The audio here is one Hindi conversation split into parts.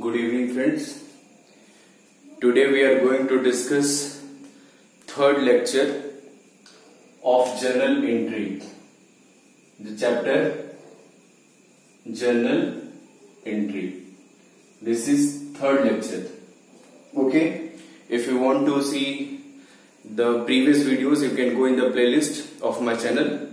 Good evening, friends. Today we are going to discuss third lecture of journal entry. The chapter journal entry. This is third lecture. Okay. If you want to see the previous videos, you can go in the playlist of my channel,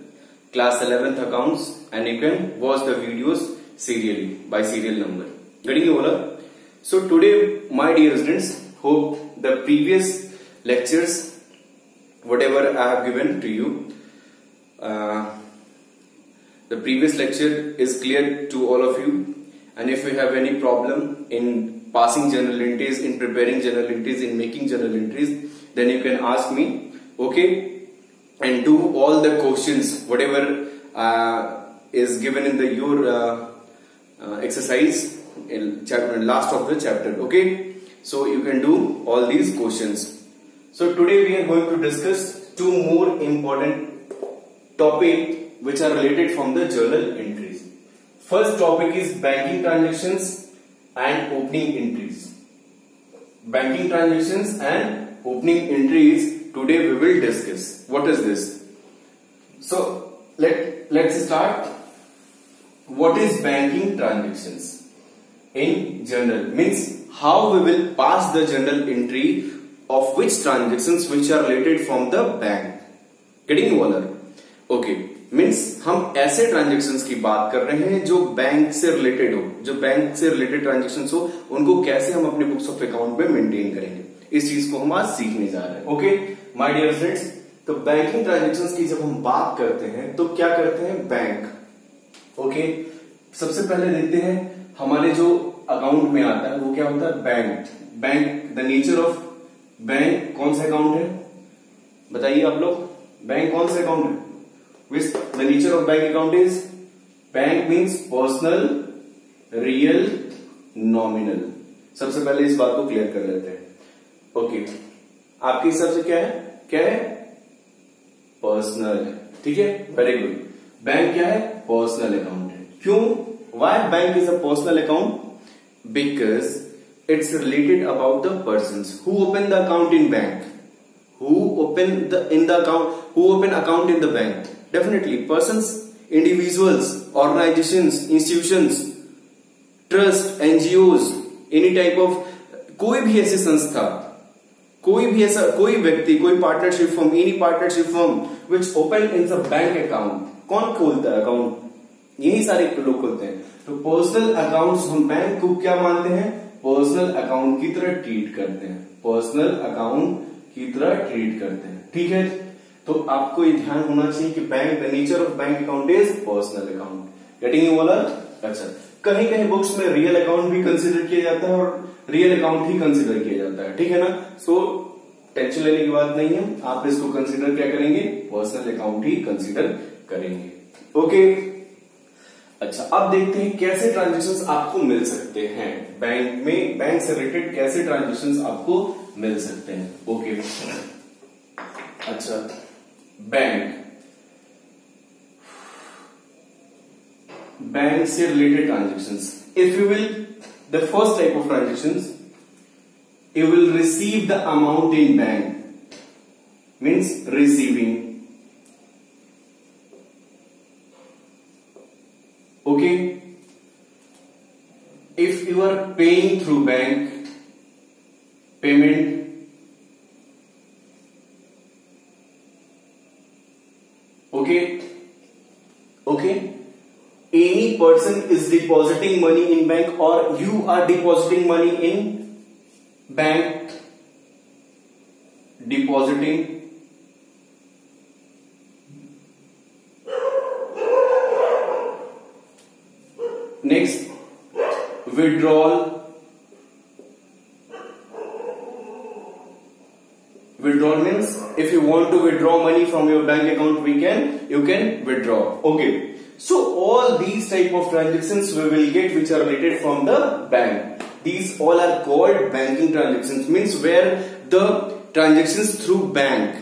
Class 11th Accounts, and you can watch the videos serially by serial number. Getting you all? So today, my dear students, hope the previous lectures, whatever I have given to you, the previous lecture is clear to all of you. And if you have any problem in passing journal entries, in preparing journal entries, in making journal entries, then you can ask me, okay, and do all the questions, whatever is given in the your exercise in chapter, last of the chapter. Okay, so you can do all these questions. So today we are going to discuss two more important topic which are related from the journal entries. First topic is banking transactions and opening entries. Banking transactions and opening entries today we will discuss. What is this? So let's start. What is banking transactions in journal? Means how we will pass the journal entry of which transactions which are related from the bank. Getting you all? Okay. Means हम ऐसे ट्रांजेक्शन्स की बात कर रहे हैं जो बैंक से रिलेटेड हो, जो बैंक से रिलेटेड ट्रांजेक्शन्स हो, उनको कैसे हम अपने बुक्स ऑफ अकाउंट में मेंटेन करेंगे, इस चीज को हम आज सीखने जा रहे हैं. ओके माय डियर फ्रेंड्स, तो बैंकिंग ट्रांजेक्शन्स की जब हम बात करते हैं तो क्या करते हैं बैंक. ओके सबसे पहले देखते हैं हमारे जो अकाउंट में आता है वो क्या होता है, bank. Bank the nature of bank कौन सा अकाउंट है बताइए आप लोग, बैंक कौन सा अकाउंट है? Which the nature of bank account is? Bank means personal, real, nominal. सबसे पहले इस बात को क्लियर कर लेते हैं. ओके आपके हिसाब से क्या है पर्सनल. ठीक है, वेरी गुड. बैंक क्या है? पर्सनल अकाउंट है. क्यों? Why bank is a personal account? Because it's related about the persons who open the account in bank, who open account in the bank. Definitely persons, individuals, organizations, institutions, trust, NGOs, any type of कोई भी ऐसी संस्था, कोई व्यक्ति, कोई partnership firm, any partnership firm which open in the bank account. कौन खोलता है अकाउंट? यही सारे लोग खोलते हैं. तो पर्सनल अकाउंट्स हम बैंक को क्या मानते हैं? पर्सनल अकाउंट की तरह ट्रीट करते हैं. पर्सनल अकाउंट की तरह ट्रीट करते हैं. ठीक है, तो आपको ये ध्यान होना चाहिए कि bank the nature of bank account is personal account. Getting you all? अच्छा, कहीं कहीं बुक्स में रियल अकाउंट भी कंसीडर किया जाता है और रियल अकाउंट ही कंसीडर किया जाता है. ठीक है ना, सो टेंशन लेने की बात नहीं है, आप इसको कंसीडर क्या करेंगे? पर्सनल अकाउंट ही कंसीडर करेंगे. ओके अच्छा, अब देखते हैं कैसे ट्रांजेक्शन्स आपको मिल सकते हैं बैंक में. बैंक से रिलेटेड कैसे ट्रांजेक्शन्स आपको मिल सकते हैं. ओके अच्छा, बैंक से related transactions. If you will the first type of transactions, you will receive the amount in bank. Means receiving. Okay, if you are paying through bank, payment. Okay. Any person is depositing money in bank or you are depositing money in bank. Depositing. Next, withdrawal. Withdrawal means if you want to withdraw money from your bank account, you can withdraw. Okay. So all these type of transactions we will get which are related from the bank. These all are called banking transactions. Means where the transactions through bank,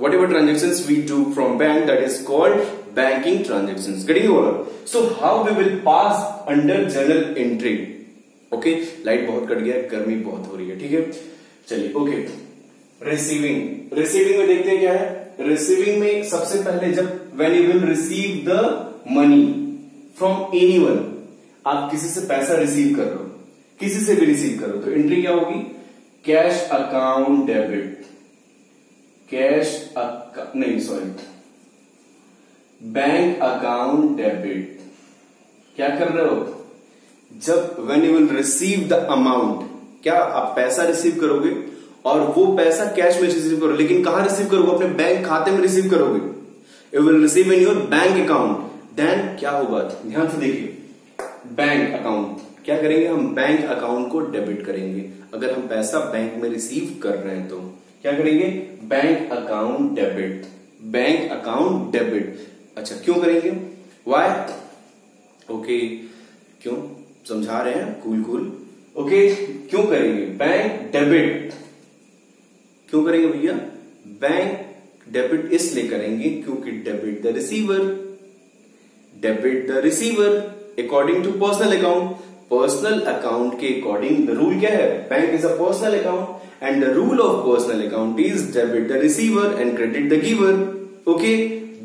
whatever transactions we do from bank, that is called banking transactions. Getting over? So how we will pass under journal entry? Okay, light बहुत कट गया है, गर्मी बहुत हो रही है, ठीक है। चलिए ओके, रिसीविंग में देखते हैं क्या है। रिसीविंग में सबसे पहले जब when you will receive the money from anyone, आप किसी से पैसा रिसीव कर रहे हो, किसी से भी रिसीव करो, तो एंट्री क्या होगी, cash account debit, bank account debit. क्या कर रहे हो, जब when you will receive the amount, क्या आप पैसा रिसीव करोगे और वो पैसा कैश में रिसीव करोगे, लेकिन कहां रिसीव करोगे, अपने बैंक खाते में रिसीव करोगे। You will receive in your bank account, then क्या होगा, ध्यान से देखिए, बैंक अकाउंट क्या करेंगे, हम बैंक अकाउंट को डेबिट करेंगे। अगर हम पैसा बैंक में रिसीव कर रहे हैं तो क्या करेंगे, bank account debit, bank account debit. अच्छा क्यों करेंगे, वाई, ओके, क्यों समझा रहे हैं, कूल। ओके, क्यों करेंगे बैंक डेबिट, क्यों करेंगे भैया, बैंक डेबिट इसलिए करेंगे क्योंकि debit the receiver according to personal account, personal account के अकॉर्डिंग द रूल क्या है, bank is a personal account and the rule of personal account is debit the receiver and credit the giver. Okay,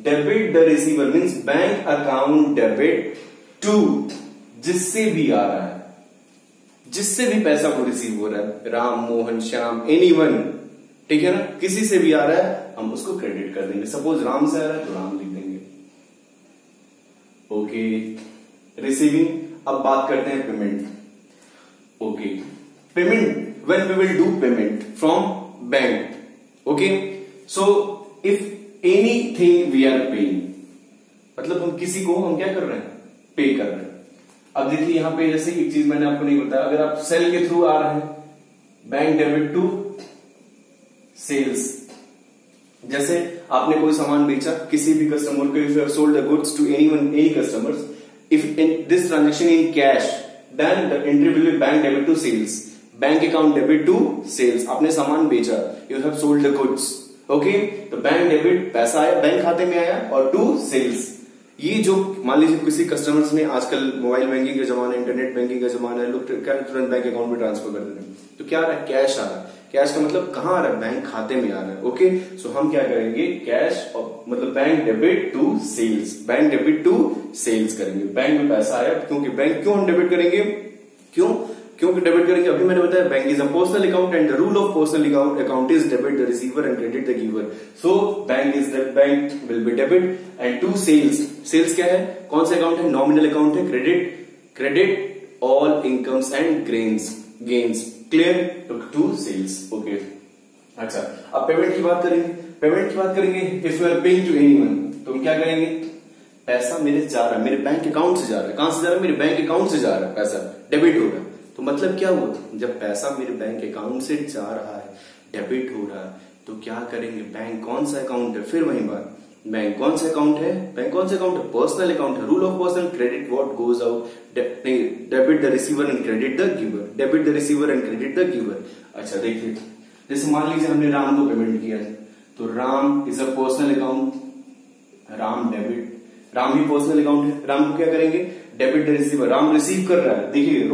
debit the receiver means bank account debit to, जिससे भी आ रहा है, जिससे भी पैसा को रिसीव हो रहा है, राम मोहन श्याम एनीवन, ठीक है ना, किसी से भी आ रहा है हम उसको क्रेडिट कर देंगे। सपोज राम से आ रहा है तो राम लिख देंगे। Okay, receiving. अब बात करते हैं payment. Okay, payment, when we will do payment from bank, okay, so if anything we are paying, मतलब हम किसी को हम क्या कर रहे हैं, पे कर रहे हैं। अब देखिए यहां पे जैसे एक चीज मैंने आपको नहीं बताया, अगर आप सेल के थ्रू आ रहे हैं, बैंक डेबिट टू सेल्स, जैसे आपने कोई सामान बेचा किसी भी कस्टमर को, if you have sold the goods to anyone, any customers, if in this transaction in cash, then the entry will be bank debit to sales, bank account debit to sales। आपने सामान बेचा, you have sold the goods, okay, तो बैंक डेबिट पैसा आया, बैंक खाते में आया, और टू सेल्स। ये जो मान लीजिए किसी कस्टमर्स ने, आजकल मोबाइल बैंकिंग का जमाना है, इंटरनेट बैंकिंग का जमाना है, लोग क्या तुरंत बैंक अकाउंट में ट्रांसफर कर देते हैं, तो क्या आ रहा है, कैश आ रहा है। कैश का मतलब कहां आ रहा है, बैंक खाते में आ रहा है। ओके, सो हम क्या करेंगे, कैश मतलब bank debit to sales, bank debit to sales करेंगे। बैंक में पैसा आया, क्योंकि बैंक क्यों हम डेबिट करेंगे, क्योंकि डेबिट करेंगे, अभी मैंने बताया bank is a personal account and the rule of personal account is debit the receiver and credit the giver. So bank will be debit and to sales, sales क्या है, कौन सा अकाउंट है, नॉमिनल अकाउंट है, credit all incomes and gains, clear, to sales. Okay, अच्छा अब पेमेंट की बात करेंगे। If you are paying to anyone, तो हम क्या करेंगे, पैसा मेरे जा रहा है, मेरे बैंक अकाउंट से जा रहा है, कहां से जा रहा है, मेरे बैंक अकाउंट से जा रहा है, पैसा डेबिट हो रहा है। तो मतलब क्या हुआ, जब पैसा मेरे बैंक अकाउंट से जा रहा है, डेबिट हो रहा है, तो क्या करेंगे, बैंक कौन सा अकाउंट है, फिर वही बात, बैंक कौन सा अकाउंट है, पर्सनल अकाउंट है, rule of personal, credit what goes out, debit the receiver and credit the giver, debit the receiver and credit the giver. अच्छा देखिए, जैसे मान लीजिए हमने राम को पेमेंट किया है, तो Ram is a personal account, Ram debit, Ram he personal account है, राम को क्या करेंगे, debit the receiver, Ram receive कर रहा है। देखिए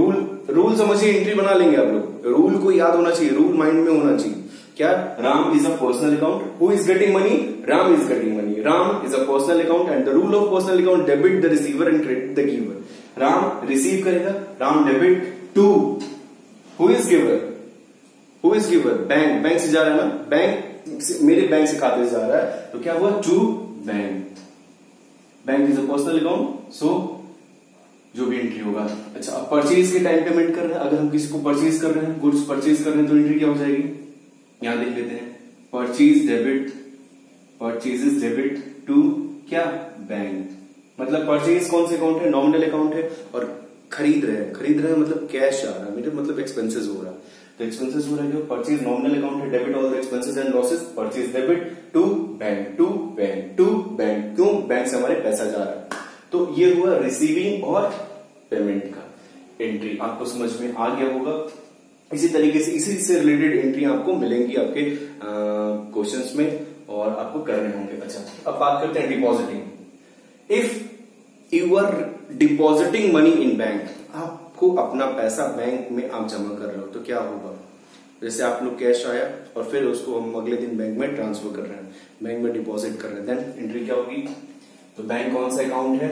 रूल समझिए, एंट्री बना लेंगे आप लोग, रूल को याद होना चाहिए, रूल माइंड में होना चाहिए। क्या, Ram is a personal account, who is getting money, Ram is getting money, Ram is a personal account and the rule of personal account debit the receiver and credit the giver. Ram receive करेगा, Ram debit to, who is giver, bank से जा रहा है ना, बैंक मेरे बैंक से खाते से जा रहा है, तो क्या हुआ, to bank is a personal account, so जो भी एंट्री होगा। अच्छा अब परचेज के टाइम पेमेंट कर रहे हैं, अगर हम किसी को परचेज कर रहे हैं, गुड्स परचेज कर रहे हैं, तो एंट्री क्या हो जाएगी, यहां देख लेते हैं, परचेज डेबिट टू क्या, बैंक, मतलब परचेज कौन से अकाउंट है, नॉमिनल अकाउंट है, और खरीद रहे हैं मतलब कैश आ रहा है, मेरे मतलब एक्सपेंसेस हो रहा है, तो एक्सपेंसेस हो रहा है, परचेज नॉमिनल अकाउंट है, debit all the expenses and losses, purchase debit to bank, क्यों, बैंक से हमारे पैसा जा रहा है। तो ये हुआ रिसीविंग और पेमेंट का एंट्री, आपको समझ में आ गया होगा। इसी तरीके से इसी से रिलेटेड एंट्री आपको मिलेंगी आपके क्वेश्चंस में, और आपको करने होंगे। अच्छा अब बात करते हैं depositing. If you are depositing money in bank, आप आपको अपना पैसा बैंक में आप जमा कर रहे हो तो क्या होगा, जैसे आप लोग कैश आया और फिर उसको हम अगले दिन बैंक में ट्रांसफर कर रहे हैं, बैंक में डिपॉजिट कर रहे हैं, देन एंट्री क्या होगी। तो बैंक कौन सा अकाउंट है,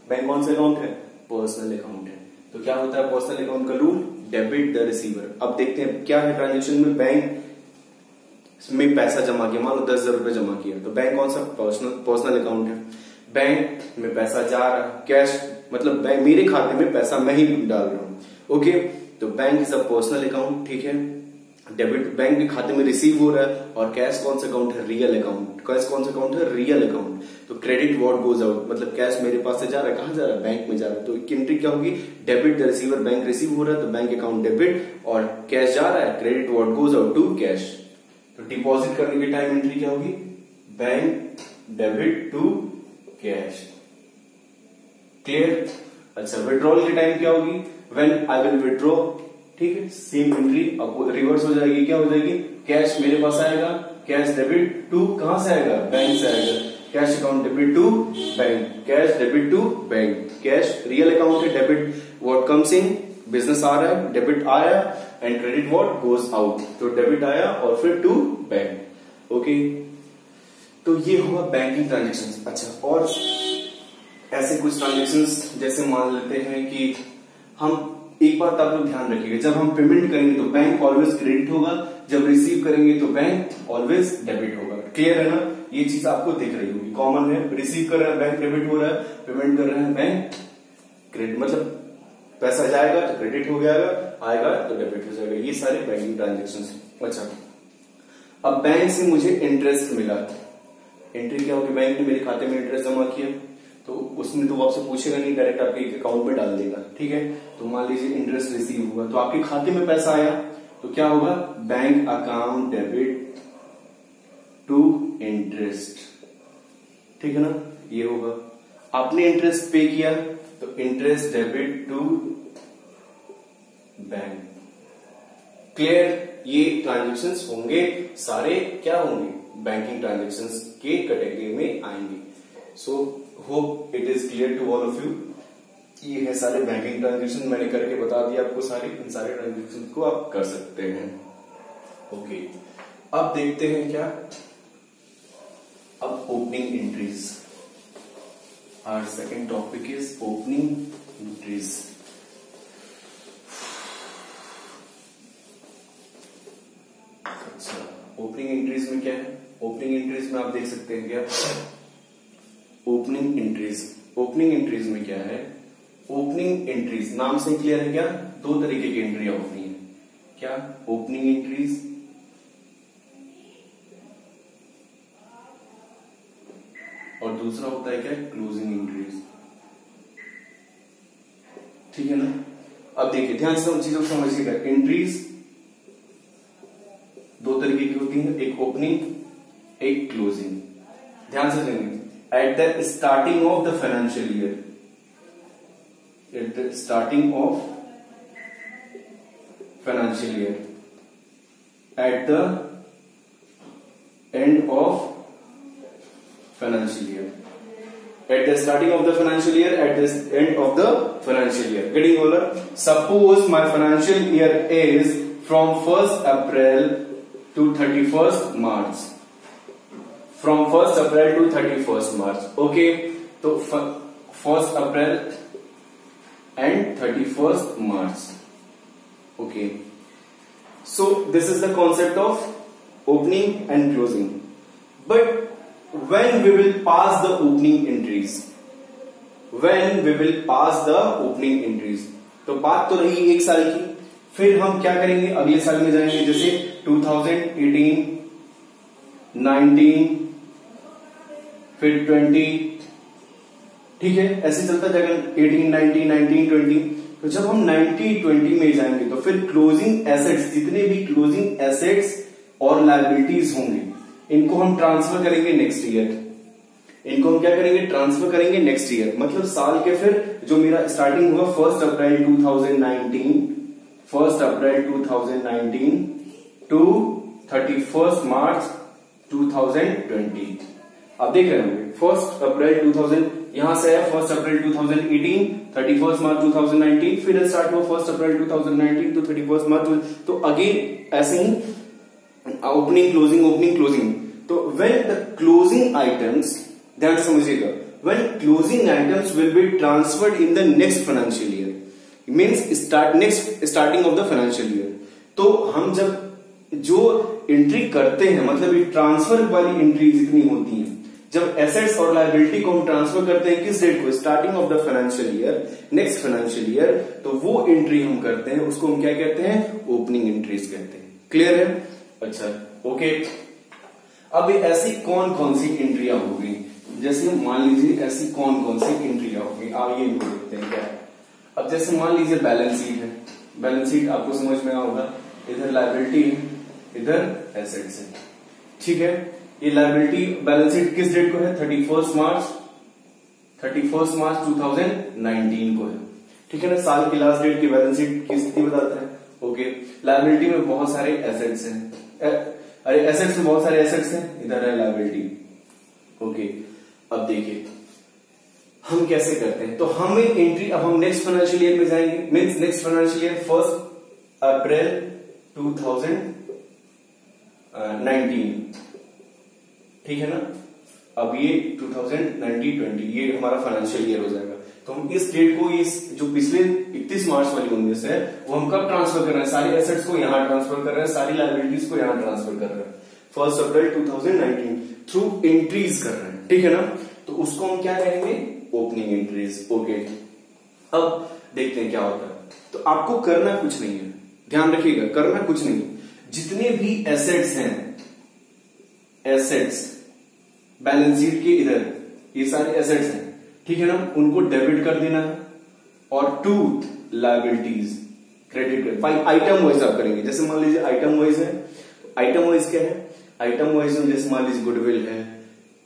बैंक कौन सा अकाउंट है, पर्सनल अकाउंट है। तो क्या होता है पर्सनल अकाउंट का रूल, डेबिट द रिसीवर। अब देखते हैं क्या है ट्रांजेक्शन में, बैंक में पैसा जमा किया, मान लो 10,000 रुपए जमा किया, तो बैंक कौन सा, पर्सनल अकाउंट है। बैंक में पैसा जा रहा है, कैश मतलब बैंक मेरे खाते में पैसा मैं ही डाल रहा हूं, ओके। तो bank is a personal account, ठीक है। डेबिट बैंक के खाते में रिसीव हो रहा है, और कैश कौन सा अकाउंट है, रियल अकाउंट। कैश कौन सा अकाउंट है, रियल अकाउंट। तो क्रेडिट व्हाट गोज आउट, मतलब कैश मेरे पास से जा रहा है, कहां जा रहा है, बैंक में जा रहा है। तो एंट्री क्या होगी, debit the receiver, bank receive हो रहा है तो बैंक अकाउंट डेबिट, और कैश जा रहा है, credit what goes out to cash. तो डिपॉजिट करने के टाइम एंट्री क्या होगी, bank debit to cash, clear. अच्छा, विड्रॉल के टाइम क्या होगी, व्हेन आई विल विड्रॉ, ठीक है। सेम एंट्री अब रिवर्स हो जाएगी, क्या हो जाएगी, कैश मेरे पास आएगा, कैश डेबिट टू कहां से आएगा, बैंक से आएगा, cash account debit to bank, cash debit to bank. Cash real account है, debit what comes in, business आ रहा है, डेबिट आया, and credit what goes out. तो डेबिट आया और फिर टू बैंक, ओके। तो ये हुआ बैंकिंग ट्रांजेक्शन। अच्छा, और ऐसे कुछ ट्रांजेक्शंस जैसे मान लेते हैं कि हम, एक बात आप लोग ध्यान रखिएगा, जब हम पेमेंट करेंगे तो बैंक ऑलवेज क्रेडिट होगा, जब रिसीव करेंगे तो बैंक ऑलवेज डेबिट होगा, क्लियर है ना। ये चीज आपको दिख रही होगी, कॉमन है। रिसीव कर रहे हैं बैंक डेबिट हो रहा है, पेमेंट कर रहे हैं बैंक क्रेडिट, मतलब पैसा जाएगा तो क्रेडिट हो जाएगा, आएगा तो डेबिट हो जाएगा। ये सारे बैंकिंग ट्रांजेक्शन है। अच्छा, अब बैंक से मुझे इंटरेस्ट मिला, एंट्री क्या होगी, बैंक ने मेरे खाते में इंटरेस्ट जमा किया, तो उसमें तो आपसे पूछेगा नहीं, डायरेक्ट आपके अकाउंट में डाल देगा, ठीक है। तो मान लीजिए इंटरेस्ट रिसीव हुआ, तो आपके खाते में पैसा आया, तो क्या होगा, bank account debit to interest, ठीक है ना, ये होगा। आपने इंटरेस्ट पे किया तो interest debit to bank, clear. ये ट्रांजेक्शन्स होंगे सारे, क्या होंगे, बैंकिंग ट्रांजेक्शन्स के कैटेगरी में आएंगे। So hope it is clear to all of you. ये है सारे बैंकिंग ट्रांजेक्शन, मैंने करके बता दिया आपको सारे, इन सारे ट्रांजेक्शन को आप कर सकते हैं, ओके। अब देखते हैं क्या, अब opening entries. Our second topic is opening entries. अच्छा, ओपनिंग एंट्रीज में क्या है, ओपनिंग एंट्रीज में आप देख सकते हैं क्या, ओपनिंग एंट्रीज। ओपनिंग एंट्रीज में क्या है, ओपनिंग एंट्रीज नाम से क्लियर है क्या, दो तरीके की एंट्री होती है, क्या, ओपनिंग एंट्रीज और दूसरा होता है क्या, क्लोजिंग एंट्रीज, ठीक है ना। अब देखिए ध्यान से उन चीजों को समझिएगा, एंट्रीज दो तरीके की होती है, एक ओपनिंग एक क्लोजिंग। ध्यान से सुनिए, at the starting of the financial year, at the starting of financial year, at the end of financial year, at the starting of the financial year, at the end of the financial year. Getting older? Suppose my financial year is from 1st April to 31st March. From 1st April to 31st March. Okay, so 1st April and 31st March. Okay, so this is the concept of opening and closing. But when we will pass the opening entries, when we will pass the opening entries, तो बात तो रही एक साल की, फिर हम क्या करेंगे, अगले साल में जाएंगे, जैसे 2018, 19, फिर 20, ठीक है, ऐसे चलता जाएगा 18, 19, 19, 20। तो जब हम 90, 20 में जाएंगे तो फिर क्लोजिंग एसेट्स, जितने भी क्लोजिंग एसेट्स और लायबिलिटीज होंगे, इनको हम ट्रांसफर करेंगे नेक्स्ट ईयर। इनको हम क्या करेंगे, ट्रांसफर करेंगे नेक्स्ट ईयर, मतलब साल के फिर जो मेरा स्टार्टिंग हुआ 1st April 2019, 1st April 2019 to 31st मार्च 2020। आप देख रहे होंगे 1st अप्रैल 2000, यहां से है 1 अप्रैल 2018, 31 मार्च 2019, फिर स्टार्ट हुआ 1 अप्रैल 2019 टू 31 मार्च, तो अगेन ऐसे ही ओपनिंग क्लोजिंग। तो व्हेन द क्लोजिंग आइटम्स, ध्यान से समझिएगा, when closing items will be transferred in the next financial year, means starting of the financial year. तो हम जब जो एंट्री करते हैं, मतलब ये ट्रांसफर वाली एंट्री जितनी होती है, जब एसेट्स और लायबिलिटी को हम ट्रांसफर करते हैं किस डेट को, starting of the financial year, next financial year, तो वो एंट्री हम करते हैं उसको हम क्या कहते हैं, ओपनिंग एंट्रीज कहते हैं। क्लियर है? अच्छा, ओके। अब ऐसी कौन कौन सी एंट्रियां होगी, जैसे मान लीजिए ऐसी कौन कौन सी एंट्रियां होगी, आप ये देखते हैं क्या है। अब जैसे मान लीजिए बैलेंस शीट है, बैलेंस शीट आपको समझ में होगा, इधर लायबिलिटी है, इधर एसेट्स है, ठीक है। ये लायबिलिटी बैलेंस शीट किस डेट को है, 31 मार्च 2019 को है, ठीक है ना। साल की लास्ट डेट की बैलेंस शीट किसकी बताता है, ओके। लायबिलिटी में बहुत सारे एसेट्स हैं, अरे एसेट्स में बहुत सारे एसेट्स हैं, इधर है लायबिलिटी, ओके। अब देखिए हम कैसे करते हैं, तो हमें एंट्री, अब हम नेक्स्ट फाइनेंशियल ईयर में जाएंगे, मीन्स नेक्स्ट फाइनेंशियल ईयर 1 अप्रैल 2019, ठीक है ना। अब ये 2019-20 ये हमारा फाइनेंशियल ईयर हो जाएगा, तो हम इस डेट को, इस जो पिछले 31 मार्च वाली 19 है, वो हम कब ट्रांसफर कर रहे हैं, सारे एसेट्स को यहां ट्रांसफर कर रहे हैं, सारी लायबिलिटीज को यहां ट्रांसफर कर रहे हैं, 1 अप्रैल 2019 थ्रू एंट्रीज कर रहे हैं, ठीक है ना। तो उसको हम क्या कहेंगे, ओपनिंग एंट्रीज, ओके। अब देखते हैं क्या होता है। तो आपको करना कुछ नहीं है, ध्यान रखिएगा, करना कुछ नहीं, जितने भी एसेट्स हैं, एसेट्स बैलेंस शीट के इधर ये सारे एसेट्स हैं, ठीक है ना, उनको डेबिट कर देना है, और टू लायबिलिटीज क्रेडिट कर, बाई आइटम वाइज आप करेंगे। जैसे मान लीजिए आइटम वाइज है, आइटम वाइज क्या है, आइटम वाइज में जैसे मान लीजिए गुडविल है,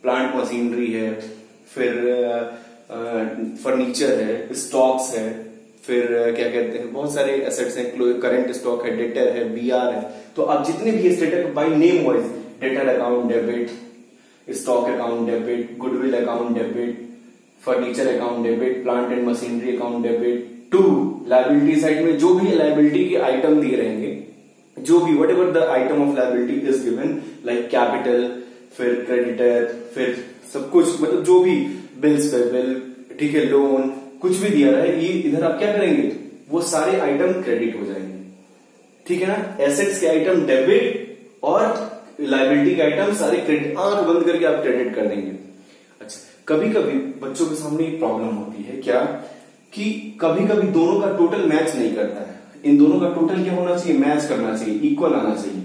प्लांट मशीनरी है, फिर फर्नीचर है, स्टॉक्स है, फिर क्या कहते हैं, बहुत सारे एसेट्स हैं, करंट स्टॉक है, डेटर है, बीआर है। तो आप जितने भी asset by name wise, debtor account debit, stock account debit, goodwill account debit, furniture account debit, plant and machinery account debit, to liability side में जो भी लायबिलिटी के आइटम दिए रहेंगे, जो भी what ever the item of liability is given, like capital, फिर क्रेडिटर, फिर सब कुछ, मतलब जो भी बिल्स पे बिल, ठीक है, लोन, कुछ भी दिया रहा है, ये इधर आप क्या करेंगे, वो सारे आइटम क्रेडिट हो जाएंगे, ठीक है ना। एसेट्स के आइटम डेबिट और लायबिलिटी के आइटम सारे क्रेडिट, आंख बंद करके आप क्रेडिट कर देंगे। अच्छा, कभी कभी बच्चों के सामने एक प्रॉब्लम होती है क्या, कि कभी कभी दोनों का टोटल मैच नहीं करता है। इन दोनों का टोटल क्या होना चाहिए, मैच करना चाहिए, इक्वल आना चाहिए,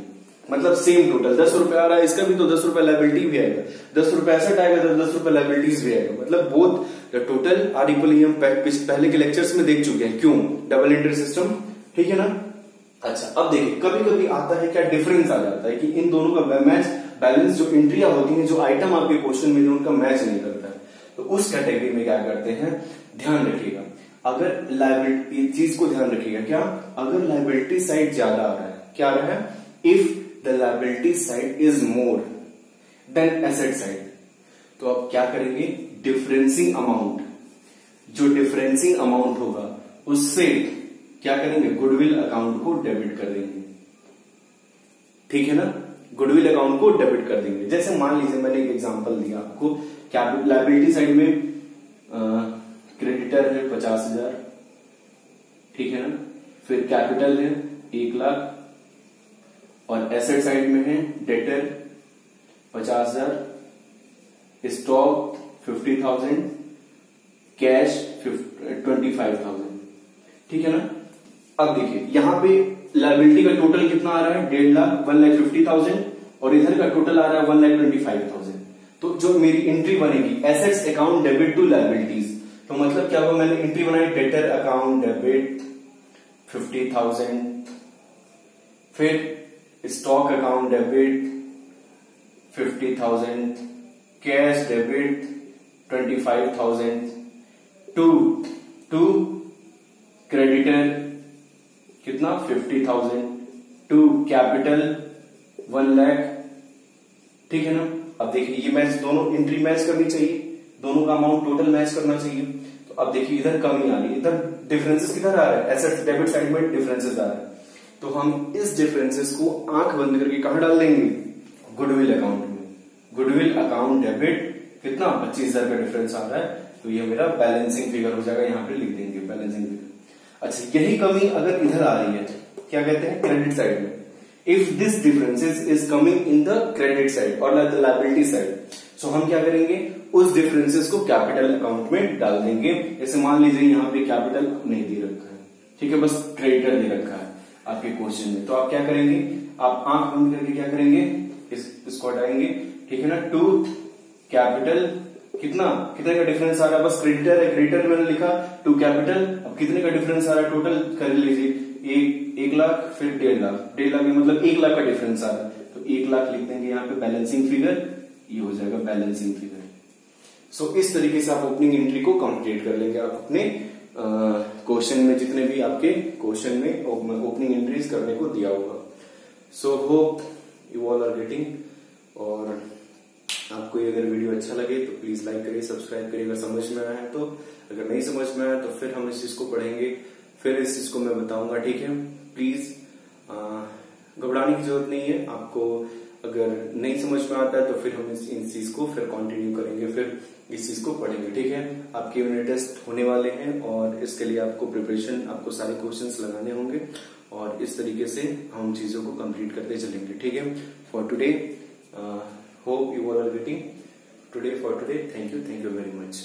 मतलब सेम टोटल। 10 रुपए आ रहा है इसका भी, तो 10 रुपए लायबिलिटी भी आएगा, 10 रुपए एसेट आएगा तो 10 रुपए लायबिलिटीज भी आएगा, मतलब both the total are equally. हम पहले के लेक्चर्स में देख चुके हैं, क्यों, डबल एंट्री सिस्टम, ठीक है ना। अच्छा, अब देखिए कभी कभी आता है क्या, डिफरेंस आ जाता है कि इन दोनों का मैच, बैलेंस जो एंट्रियां होती हैं, जो आइटम आपके क्वेश्चन में उनका मैच नहीं करता है, तो उस कैटेगरी में क्या करते हैं, ध्यान रखिएगा, अगर लायबिलिटी चीज को ध्यान रखिएगा, क्या, अगर लायबिलिटी साइड ज्यादा आ रहा है, क्या आ रहा है, if the liability side is more than asset side, तो आप क्या करेंगे, डिफरेंसिंग अमाउंट, जो डिफरेंसिंग अमाउंट होगा उससे क्या करेंगे, गुडविल अकाउंट को डेबिट कर देंगे, ठीक है ना, गुडविल अकाउंट को डेबिट कर देंगे। जैसे मान लीजिए मैंने एक एग्जांपल दिया आपको, लायबिलिटी साइड में क्रेडिटर है 50,000, ठीक है ना, फिर कैपिटल है 1 लाख, और एसेट साइड में है डेटर 50,000, स्टॉक 50,000, कैश 25,000, ठीक है ना। अब देखिए यहां पे लायबिलिटी का टोटल कितना आ रहा है, 1.5 लाख, 1,50,000, और इधर का टोटल आ रहा है 1,25,000। तो जो मेरी एंट्री बनेगी, assets account debit to liabilities, तो मतलब क्या हुआ, मैंने एंट्री बनाई, डेटर अकाउंट डेबिट 50,000, फिर stock account debit 50,000, cash debit 25,000, to creditor कितना 50,000, टू कैपिटल 1 लाख, ठीक है ना। अब देखिए ये मैच, दोनों एंट्री मैच करनी चाहिए, दोनों का अमाउंट टोटल मैच करना चाहिए। तो अब देखिए इधर कमी आ रही है, इधर डिफरेंसेस किधर आ रहा है, एसेट्स डेबिट साइड में डिफरेंसेस आ रहे हैं। तो हम इस डिफरेंसेस को आंख बंद करके कहां डाल देंगे, गुडविल अकाउंट में। गुडविल अकाउंट डेबिट कितना 25,000 का डिफरेंस आ रहा है, तो ये मेरा बैलेंसिंग फिगर हो जाएगा, यहाँ पे लिख देंगे बैलेंसिंग फिगर। अच्छा यही कमी अगर इधर आ रही है, क्या कहते हैं, क्रेडिट साइड में। If this differences is coming in the credit side और लायबिलिटी साइड, सो हम क्या करेंगे, उस डिफरेंसेस को कैपिटल अकाउंट में डाल देंगे। जैसे मान लीजिए यहाँ पे कैपिटल नहीं दे रखा है, ठीक है, बस क्रेडिटर दे रखा है आपके क्वेश्चन में। तो आप क्या करेंगे, आप आंख बंद करके क्या करेंगे, इसको हटाएंगे, ठीक है ना। टू कैपिटल कितने का डिफरेंस आ रहा है, बस क्रेडिटर है, क्रेडिटर मैंने लिखा, टू कैपिटल। अब कितने का डिफरेंस आ रहा है, टोटल कर लीजिए, 1 लाख फिर 1.5 लाख, 1.5 लाख में मतलब 1 लाख का डिफरेंस आ रहा है, तो 1 लाख लिख देंगे यहाँ पे बैलेंसिंग फिगर, ये हो जाएगा बैलेंसिंग फिगर। सो इस तरीके से आप ओपनिंग एंट्री को कंप्लीट कर लेंगे। आप अपने क्वेश्चन में जितने भी आपके क्वेश्चन में ओपनिंग एंट्रीज करने को दिया होगा। So hope you all are getting. और आपको ये अगर वीडियो अच्छा लगे तो प्लीज लाइक करिए, सब्सक्राइब करिए अगर समझ में आया है तो। अगर नहीं समझ में आया तो फिर हम इस चीज को पढ़ेंगे, फिर इस चीज को मैं बताऊंगा, ठीक है। प्लीज घबराने की जरूरत नहीं है। आपको अगर नहीं समझ में आता है तो फिर हम इस चीज को फिर कंटिन्यू करेंगे, फिर इस चीज को पढ़ेंगे, ठीक है। आपके यूनिट टेस्ट होने वाले हैं और इसके लिए आपको प्रिपरेशन, आपको सारे क्वेश्चंस लगाने होंगे और इस तरीके से हम चीजों को कंप्लीट करते चलेंगे, ठीक है। For today hope you all are getting today for today. Thank you very much.